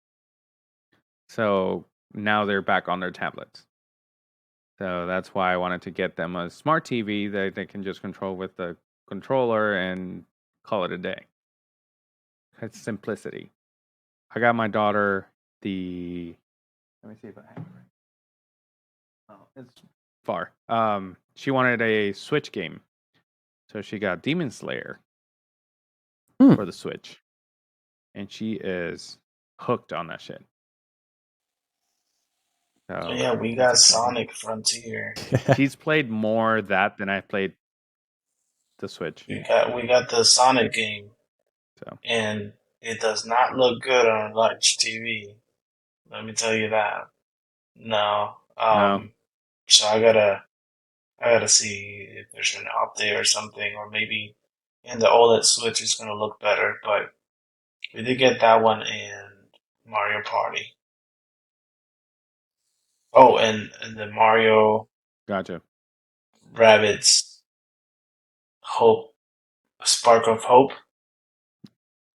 Speaker 3: So now they're back on their tablets. So that's why I wanted to get them a smart TV that they can just control with the controller and call it a day. It's simplicity. I got my daughter the. Let me see if I have it right. Oh, it's far. She wanted a Switch game, so she got Demon Slayer for the Switch, and she is hooked on that shit.
Speaker 2: So
Speaker 3: So
Speaker 2: yeah, we
Speaker 3: it's
Speaker 2: got
Speaker 3: exciting.
Speaker 2: Sonic Frontier.
Speaker 3: She's played more that than I played the Switch.
Speaker 2: We got the Sonic game,
Speaker 3: So
Speaker 2: and it does not look good on a large TV. Let me tell you that. No.
Speaker 3: no,
Speaker 2: So I gotta see if there's an update or something, or maybe in the OLED Switch it's gonna look better. But we did get that one in Mario Party. Oh, and the Mario
Speaker 3: gotcha.
Speaker 2: Rabbids Hope Spark of Hope.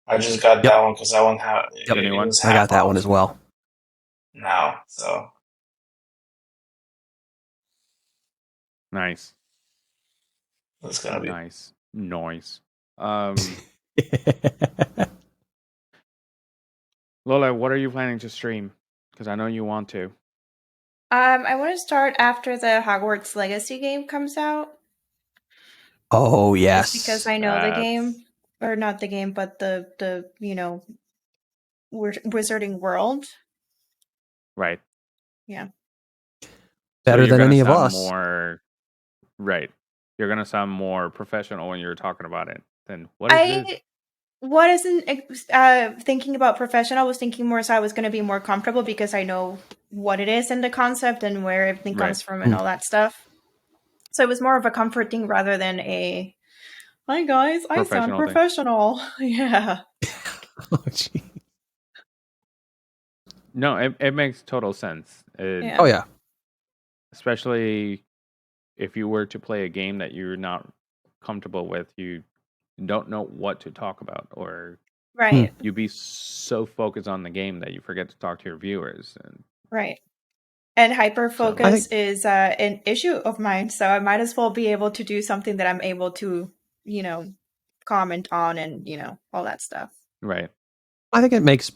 Speaker 2: I just got
Speaker 4: Yep.
Speaker 2: that one because that one
Speaker 4: Yep.
Speaker 3: The new
Speaker 2: it
Speaker 3: one.
Speaker 2: was
Speaker 4: I got
Speaker 2: half
Speaker 4: that one
Speaker 2: off
Speaker 4: as well.
Speaker 2: now. So
Speaker 3: Nice,
Speaker 2: it's gonna be.
Speaker 3: nice noise. Lola, what are you planning to stream? Because I know you want to.
Speaker 1: I want to start after the Hogwarts Legacy game comes out.
Speaker 4: Oh,
Speaker 1: Just because
Speaker 4: yes.
Speaker 1: I know the game.
Speaker 3: That's
Speaker 1: Or not the game, but the Wizarding World.
Speaker 3: right.
Speaker 1: Yeah.
Speaker 3: So
Speaker 4: Better
Speaker 3: you're
Speaker 4: than
Speaker 3: gonna
Speaker 4: any of
Speaker 3: sound
Speaker 4: us.
Speaker 3: more right. You're gonna sound more professional when you're talking about it. Then what is this?
Speaker 1: I wasn't thinking about professional. I was thinking more so I was going to be more comfortable because I know what it is and the concept and where everything
Speaker 3: Right.
Speaker 1: comes from and all that stuff. So it was more of a comfort thing rather than a, hi guys, I sound
Speaker 3: Professional thing.
Speaker 1: professional. Yeah.
Speaker 4: Oh, gee.
Speaker 3: No, it makes total sense.
Speaker 1: Yeah.
Speaker 4: Oh, yeah.
Speaker 3: Especially if you were to play a game that you're not comfortable with, you don't know what to talk about or
Speaker 1: Right.
Speaker 3: You be so focused on the game that you forget to talk to your viewers. And
Speaker 1: Right. And
Speaker 3: so,
Speaker 4: I
Speaker 1: hyperfocus
Speaker 4: think
Speaker 1: is an issue of mine, so I might as well be able to do something that I'm able to, comment on and, all that stuff.
Speaker 3: right.
Speaker 4: I think it makes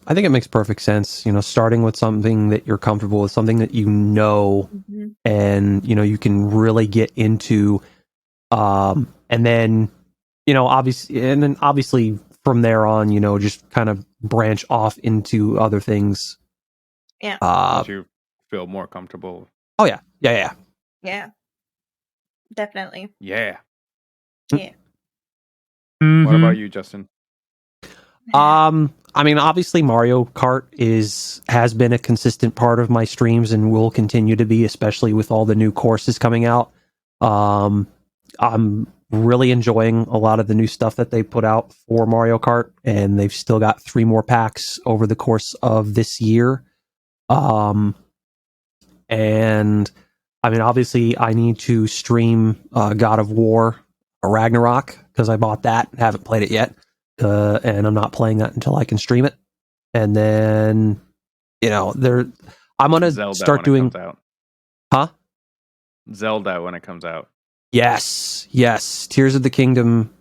Speaker 4: perfect sense. Starting with something that you're comfortable with, something that
Speaker 1: Mm-hmm.
Speaker 4: and you can really get into, and then obviously from there on, just kind of branch off into other things.
Speaker 1: Yeah.
Speaker 4: Uh,
Speaker 3: Once you feel more comfortable.
Speaker 4: oh yeah.
Speaker 1: Yeah. Definitely.
Speaker 3: Yeah.
Speaker 1: Yeah.
Speaker 3: What about you, Justin?
Speaker 4: I mean, obviously Mario Kart has been a consistent part of my streams and will continue to be, especially with all the new courses coming out. I'm really enjoying a lot of the new stuff that they put out for Mario Kart, and they've still got 3 more packs over the course of this year. And I mean, obviously I need to stream God of War Ragnarok because I bought that, haven't played it yet. And I'm not playing that until I can stream it. And then, I'm gonna
Speaker 3: Zelda
Speaker 4: start
Speaker 3: when
Speaker 4: doing,
Speaker 3: it comes out.
Speaker 4: huh?
Speaker 3: Zelda when it comes out.
Speaker 4: Yes. Tears of the Kingdom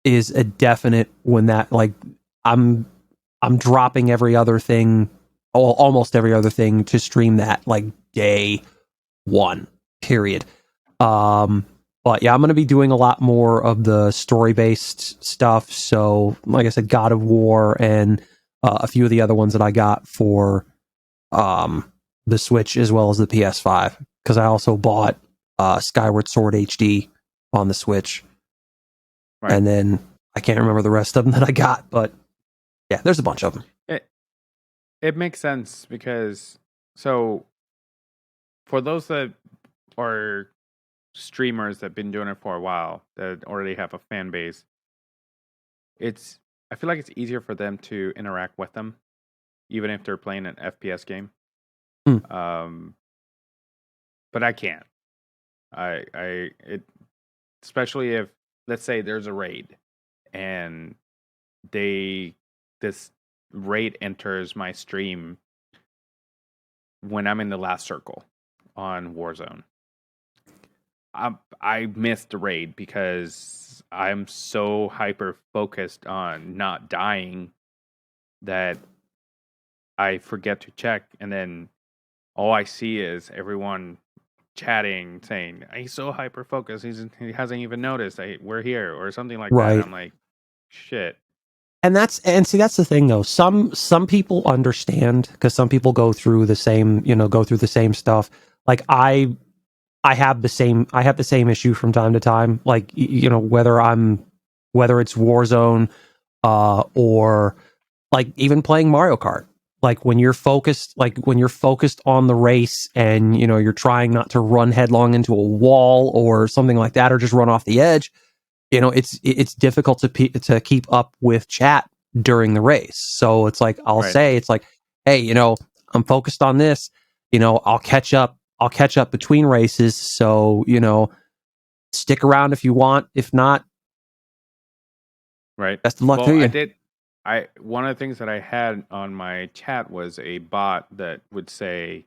Speaker 4: is a definite when that I'm dropping every other thing, almost every other thing to stream that day one. Period. But yeah, I'm going to be doing a lot more of the story-based stuff. So, like I said, God of War and a few of the other ones that I got for the Switch as well as the PS5. Because I also bought Skyward Sword HD on the Switch.
Speaker 3: Right.
Speaker 4: And then I can't remember the rest of them that I got. But yeah, there's a bunch of them.
Speaker 3: It makes sense because, so, for those that are streamers that have been doing it for a while, that already have a fan base, I feel like it's easier for them to interact with them, even if they're playing an FPS game. But I can't. Especially if, let's say there's a raid and this raid enters my stream when I'm in the last circle on Warzone. I missed the raid because I'm so hyper focused on not dying that I forget to check, and then all I see is everyone chatting saying he's so hyper focused, he hasn't even noticed we're here or something like that.
Speaker 4: Right.
Speaker 3: I'm like, shit.
Speaker 4: And that's the thing though. Some people understand because some people go through the same stuff. Like I have the same issue from time to time. Like whether it's Warzone or like even playing Mario Kart. Like when you're focused on the race and you're trying not to run headlong into a wall or something like that, or just run off the edge. It's difficult to keep up with chat during the race. So it's like I'll say it's like, hey, I'm focused on this. I'll catch up between races. So stick around if you want. If not,
Speaker 3: Right.
Speaker 4: best of luck to you.
Speaker 3: One of the things that I had on my chat was a bot that would say,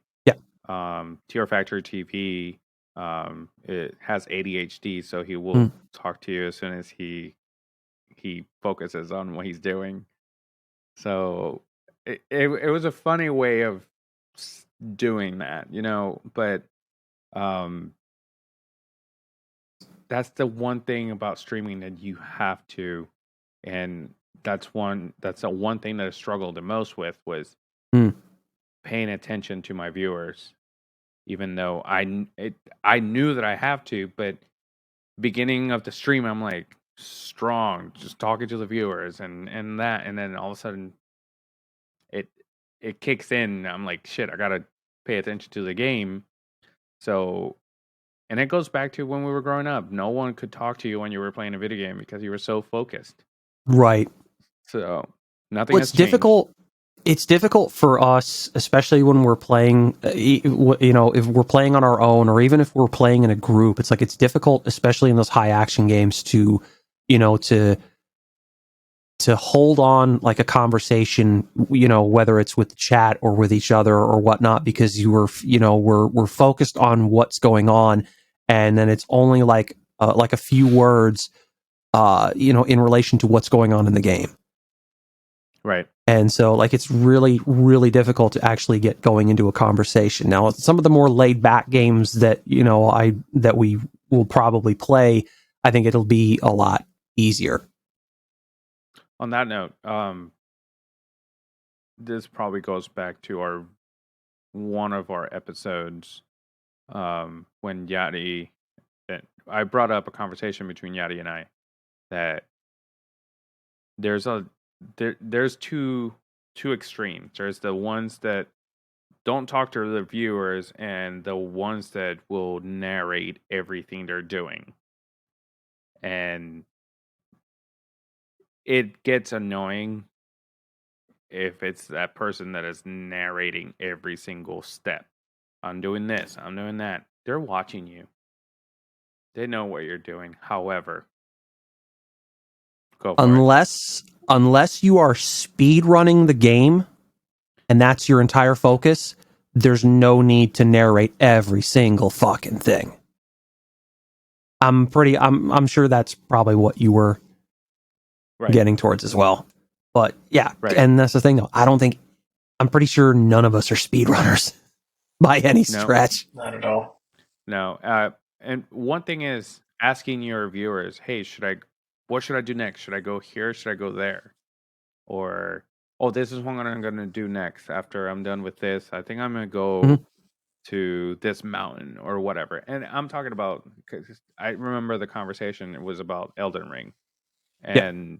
Speaker 3: TR Factory TV, it has ADHD, so he will talk to you as soon as he focuses on what he's doing. So it was a funny way of doing that, but that's the one thing about streaming that you have to, and that's the one thing that I struggled the most with was paying attention to my viewers, even though I knew that I have to, but beginning of the stream I'm like strong, just talking to the viewers and that, and then all of a sudden it kicks in. I'm like, shit, I gotta pay attention to the game. So, and it goes back to when we were growing up. No one could talk to you when you were playing a video game because you were so focused.
Speaker 4: Right.
Speaker 3: So nothing has changed.
Speaker 4: It's difficult for us, especially when we're playing, if we're playing on our own, or even if we're playing in a group. It's like it's difficult, especially in those high action games, to to hold on like a conversation, you know, whether it's with the chat or with each other or whatnot, because you were, you know, we're focused on what's going on, and then it's only like a few words, you know, in relation to what's going on in the game.
Speaker 3: Right.
Speaker 4: And so, like, it's really, really difficult to actually get going into a conversation. Now, some of the more laid back games that, you know, that we will probably play, I think it'll be a lot easier.
Speaker 3: On that note, this probably goes back to one of our episodes, when Yadi, I brought up a conversation between Yadi and I that there's two extremes. There's the ones that don't talk to the viewers and the ones that will narrate everything they're doing. And it gets annoying if it's that person that is narrating every single step. I'm doing this, I'm doing that. They're watching you. They know what you're doing. However, go for it.
Speaker 4: Unless you are speed running the game and that's your entire focus, there's no need to narrate every single fucking thing. I'm sure that's probably what you were getting towards as well. But yeah, and that's the thing though. I'm pretty sure none of us are speedrunners by any stretch.
Speaker 2: Not at all.
Speaker 3: No. And one thing is asking your viewers, hey, what should I do next? Should I go here? Should I go there? Or, oh, this is what I'm going to do next after I'm done with this. I think I'm going to go to this mountain or whatever. And I'm talking about, because I remember the conversation, it was about Elden Ring. And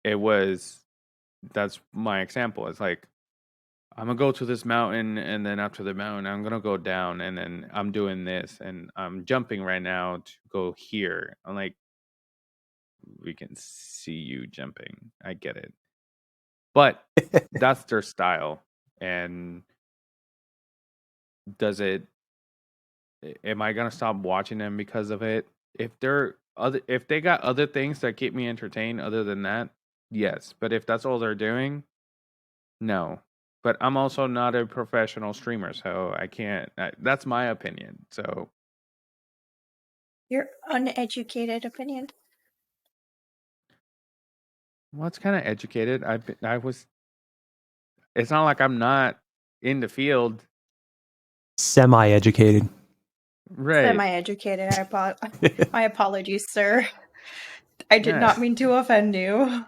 Speaker 3: that's my example. It's like, I'm going to go to this mountain, and then after the mountain, I'm going to go down, and then I'm doing this, and I'm jumping right now to go here. I'm like, we can see you jumping. I get it. But that's their style. And am I going to stop watching them because of it? If they got other things that keep me entertained other than that, yes. But if that's all they're doing, no. But I'm also not a professional streamer, so I can't. That's my opinion. So
Speaker 1: Your uneducated opinion.
Speaker 3: Well, it's kind of educated. I was. It's not like I'm not in the field.
Speaker 4: Semi-educated.
Speaker 3: Right.
Speaker 1: Semi-educated. My apologies, sir. I did not mean to offend you.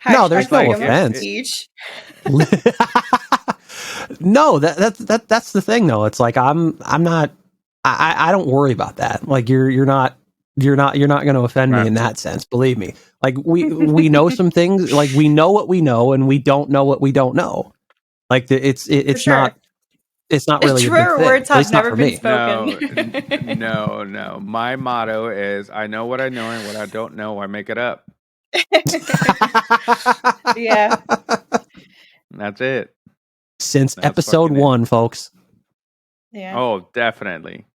Speaker 4: No, there's no offense. No, that's the thing though. It's like I'm not. I don't worry about that. Like you're not going to offend me in that sense. Believe me. Like we know some things. Like we know what we know, and we don't know what we don't know. Like it's not. It's not really
Speaker 1: truer words have never been
Speaker 3: spoken. No. My motto is: I know what I know, and what I don't know, I make it up.
Speaker 1: Yeah,
Speaker 3: that's it.
Speaker 4: Since episode 1, folks.
Speaker 1: Yeah.
Speaker 3: Oh, definitely.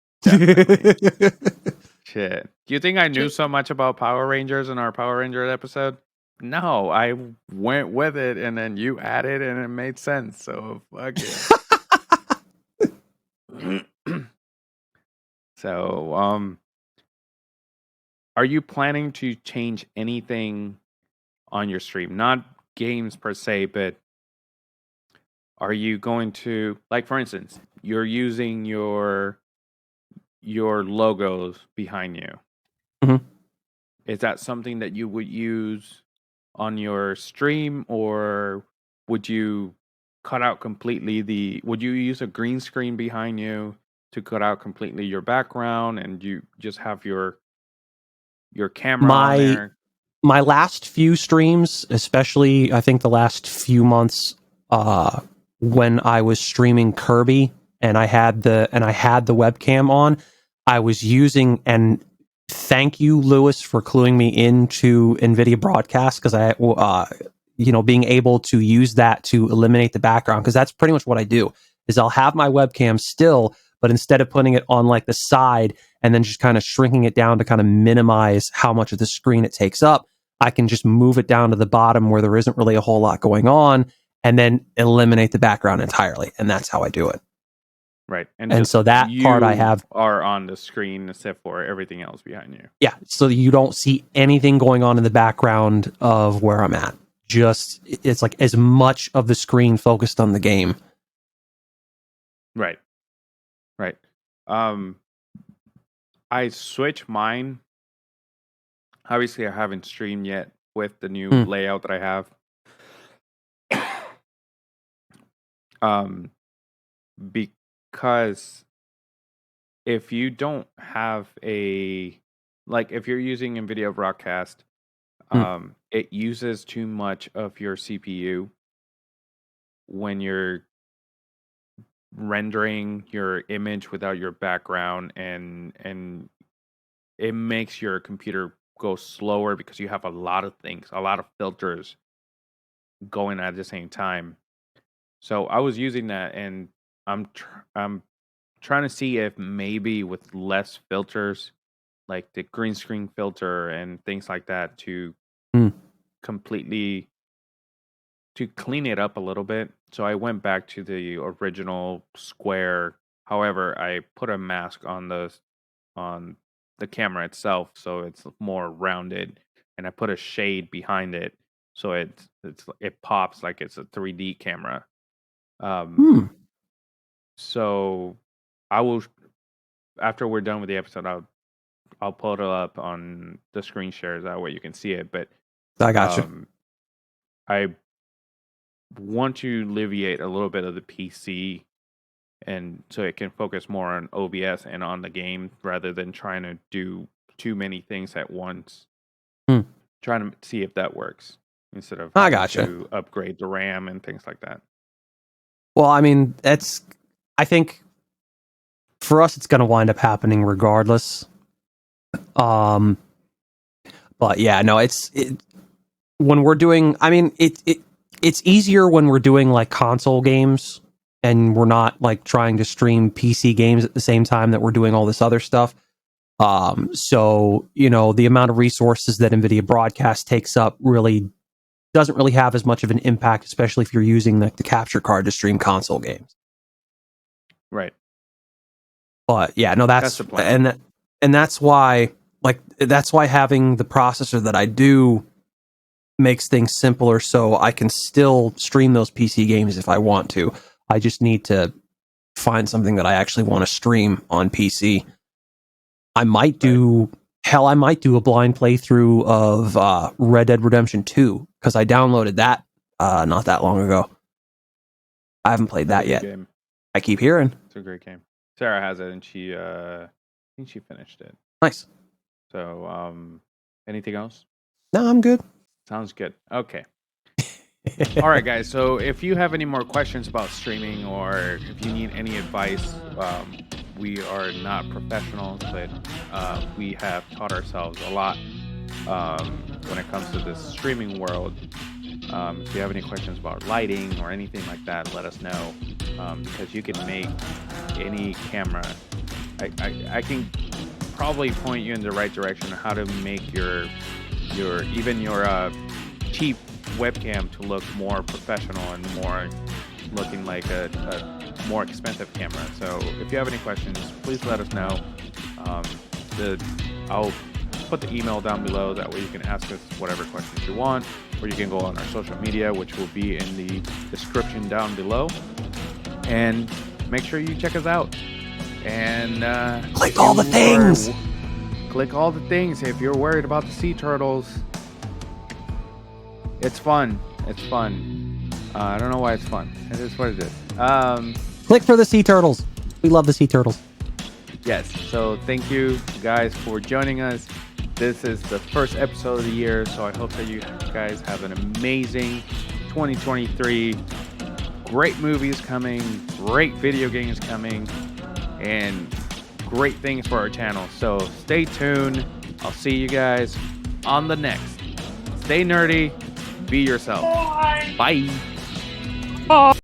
Speaker 3: Shit. Do you think I knew so much about Power Rangers in our Power Rangers episode? No, I went with it, and then you added, and it made sense. So fuck it. So, are you planning to change anything on your stream? Not games per se, but are you going to, like, for instance, you're using your logos behind you.
Speaker 4: Mm-hmm.
Speaker 3: Is that something that you would use on your stream, or would you cut out completely would you use a green screen behind you to cut out completely your background and you just have your camera on there?
Speaker 4: My last few streams, especially I think the last few months, when I was streaming Kirby and I had the webcam on, I was using, and thank you, Lewis, for cluing me into NVIDIA Broadcast, because I being able to use that to eliminate the background, because that's pretty much what I do. Is I'll have my webcam still, but instead of putting it on like the side and then just kind of shrinking it down to kind of minimize how much of the screen it takes up, I can just move it down to the bottom where there isn't really a whole lot going on, and then eliminate the background entirely. And that's how I do it.
Speaker 3: Right.
Speaker 4: And
Speaker 3: just
Speaker 4: so that part I
Speaker 3: you
Speaker 4: have.
Speaker 3: are on the screen except for everything else behind you.
Speaker 4: Yeah, so you don't see anything going on in the background of where I'm at. Just, it's like as much of the screen focused on the game.
Speaker 3: Right. Right. I switch mine. Obviously, I haven't streamed yet with the new layout that I have. Because if you don't have if you're using NVIDIA Broadcast, it uses too much of your CPU when you're rendering your image without your background, and it makes your computer go slower because you have a lot of things, a lot of filters going at the same time. So I was using that, and I'm trying to see if maybe with less filters, like the green screen filter and things like that, to completely to clean it up a little bit. So I went back to the original square. However, I put a mask on the camera itself, so it's more rounded, and I put a shade behind it, so it pops like it's a 3D camera. So I will, after we're done with the episode, I'll pull it up on the screen shares, that way you can see it. But
Speaker 4: I got you.
Speaker 3: I want to alleviate a little bit of the PC, and so it can focus more on OBS and on the game rather than trying to do too many things at once. Trying to see if that works instead of
Speaker 4: I got
Speaker 3: to upgrade the RAM and things like that.
Speaker 4: Well, I mean, I think for us, it's going to wind up happening regardless. But yeah, no, when we're doing, I mean, it's easier when we're doing like console games and we're not like trying to stream PC games at the same time that we're doing all this other stuff. So, the amount of resources that NVIDIA Broadcast takes up really doesn't really have as much of an impact, especially if you're using like the capture card to stream console games.
Speaker 3: Right.
Speaker 4: But yeah, no, that's
Speaker 3: the plan.
Speaker 4: And that's why having the processor that I do makes things simpler, so I can still stream those PC games if I want to. I just need to find something that I actually want to stream on PC. I might do a blind playthrough of Red Dead Redemption 2, because I downloaded that not that long ago. I haven't played that yet.
Speaker 3: Game.
Speaker 4: I keep hearing.
Speaker 3: It's a great game. Sarah has it, and she I think she finished it.
Speaker 4: Nice.
Speaker 3: So, anything else?
Speaker 4: No, I'm good.
Speaker 3: Sounds good. Okay. All right, guys. So if you have any more questions about streaming, or if you need any advice, we are not professionals, but we have taught ourselves a lot when it comes to this streaming world. If you have any questions about lighting or anything like that, let us know, because you can make any camera. I can probably point you in the right direction on how to make your cheap webcam to look more professional and more looking like a more expensive camera. So if you have any questions, please let us know. I'll put the email down below, that way you can ask us whatever questions you want, or you can go on our social media, which will be in the description down below, and make sure you check us out and
Speaker 4: click all the things.
Speaker 3: Click all the things. If you're worried about the sea turtles, it's fun. It's fun. I don't know why it's fun. It is what it is.
Speaker 4: Click for the sea turtles. We love the sea turtles.
Speaker 3: Yes. So thank you guys for joining us. This is the first episode of the year, so I hope that you guys have an amazing 2023. Great movies coming, great video games coming, and great things for our channel. So stay tuned. I'll see you guys on the next. Stay nerdy. Be yourself. Bye.
Speaker 1: Bye.